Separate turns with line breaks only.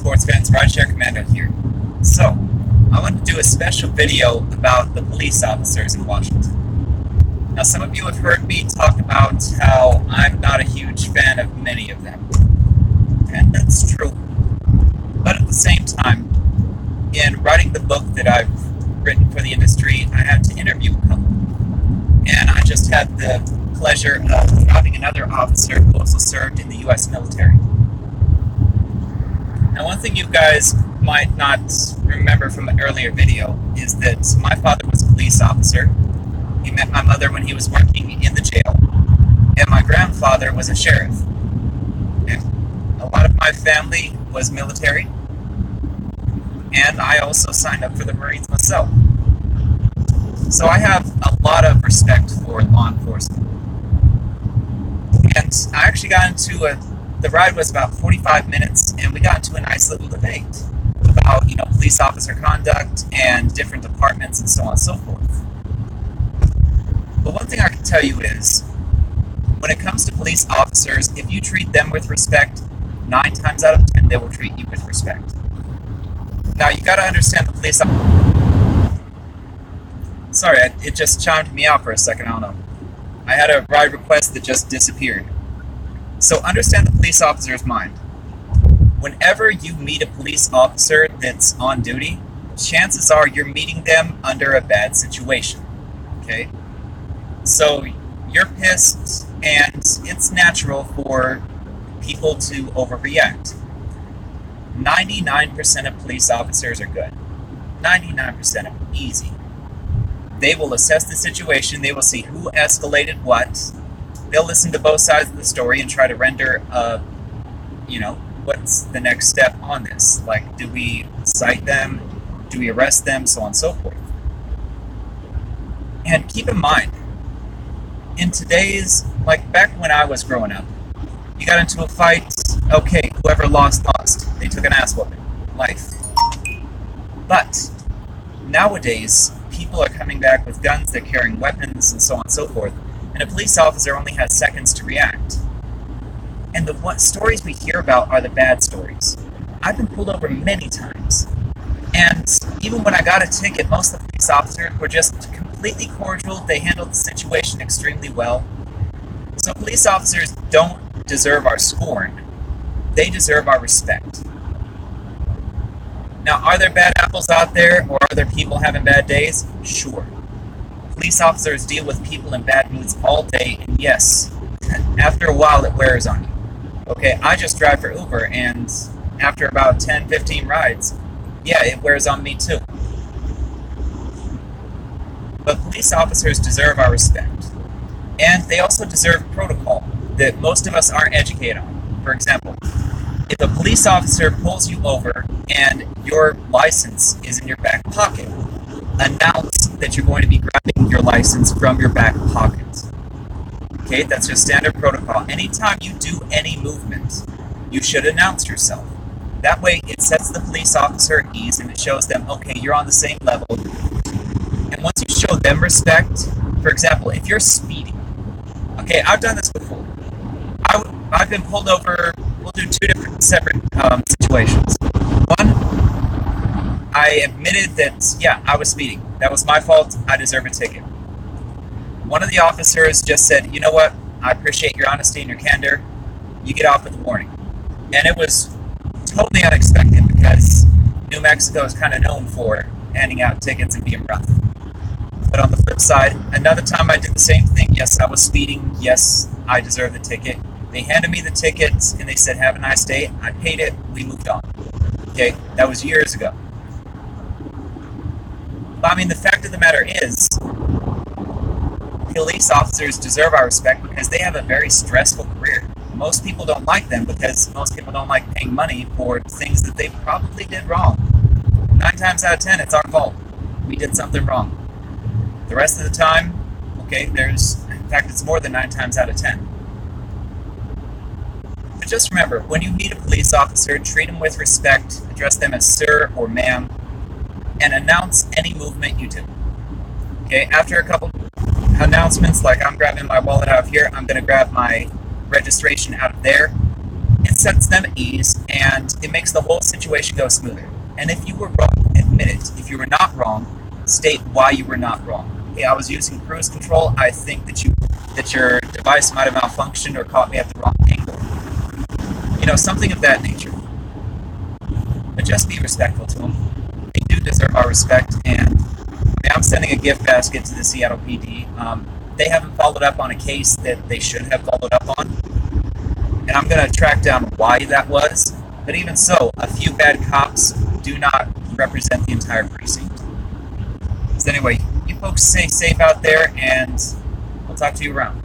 sports fans, Rideshare Commando here. So, I want to do a special video about the police officers in Washington. Now, some of you have heard me talk about how I'm not a huge fan of many of them. And that's true. But at the same time, in writing the book that I've written for the industry, I had to interview a couple. And I just had the pleasure of having another officer who also served in the U.S. military. Now, one thing you guys might not remember from an earlier video is that my father was a police officer. He met my mother when he was working in the jail, and my grandfather was a sheriff. And a lot of my family was military, and I also signed up for the Marines myself. So I have a lot of respect for law enforcement. And I actually got into the ride was about 45 minutes, and we got into a nice little debate about, police officer conduct and different departments and so on and so forth. But one thing I can tell you is, when it comes to police officers, if you treat them with respect, 9 times out of 10, they will treat you with respect. Now, you got to understand the police officer. Sorry, it just chimed me out for a second, I don't know. I had a ride request that just disappeared. So understand the police officer's mind. Whenever you meet a police officer that's on duty, chances are you're meeting them under a bad situation, okay? So you're pissed, and it's natural for people to overreact. 99% of police officers are good. 99% of them, easy. They will assess the situation, they will see who escalated what, they'll listen to both sides of the story and try to render, what's the next step on this? Like, do we cite them? Do we arrest them? So on and so forth. And keep in mind, in today's, back when I was growing up, you got into a fight, okay, whoever lost. They took an ass whooping. Life. But nowadays, people are coming back with guns, they're carrying weapons, and so on and so forth. And a police officer only has seconds to react. And what stories we hear about are the bad stories. I've been pulled over many times. And even when I got a ticket, most of the police officers were just completely cordial. They handled the situation extremely well. So police officers don't deserve our scorn. They deserve our respect. Now, are there bad apples out there, or are there people having bad days? Sure. Police officers deal with people in bad moods all day, and yes, after a while it wears on you. Okay, I just drive for Uber, and after about 10, 15 rides, yeah, it wears on me too. But police officers deserve our respect. And they also deserve protocol that most of us aren't educated on. For example, if a police officer pulls you over and your license is in your back pocket, announce that you're going to be grabbing your license from your back pocket. Okay, that's just standard protocol. Anytime you do any movement, you should announce yourself. That way, it sets the police officer at ease and it shows them, okay, you're on the same level. And once you show them respect, for example, if you're speeding, okay, I've done this before. I've been pulled over. We'll do 2 different separate situations. One, I admitted that, yeah, I was speeding. That was my fault. I deserve a ticket. One of the officers just said, you know what? I appreciate your honesty and your candor. You get off with a warning. And it was totally unexpected because New Mexico is kind of known for handing out tickets and being rough. But on the flip side, another time I did the same thing. Yes, I was speeding. Yes, I deserve the ticket. They handed me the tickets and they said, have a nice day. I paid it. We moved on. Okay, that was years ago. But I mean, the fact of the matter is, police officers deserve our respect because they have a very stressful career. Most people don't like them because most people don't like paying money for things that they probably did wrong. 9 times out of 10, it's our fault. We did something wrong. The rest of the time, okay, in fact, it's more than 9 times out of 10. But just remember, when you meet a police officer, treat them with respect, address them as sir or ma'am, and announce any movement you do. Okay, after a couple announcements, like I'm grabbing my wallet out of here, I'm going to grab my registration out of there. It's it sets them at ease, and it makes the whole situation go smoother. And if you were wrong, admit it. If you were not wrong, state why you were not wrong. Hey, I was using cruise control. I think that your device might have malfunctioned or caught me at the wrong angle. Something of that nature. But just be respectful to them. They do deserve our respect, and I'm sending a gift basket to the Seattle PD. They haven't followed up on a case that they should have followed up on, and I'm going to track down why that was. But even so, a few bad cops do not represent the entire precinct. So anyway, you folks stay safe out there, and I'll talk to you around.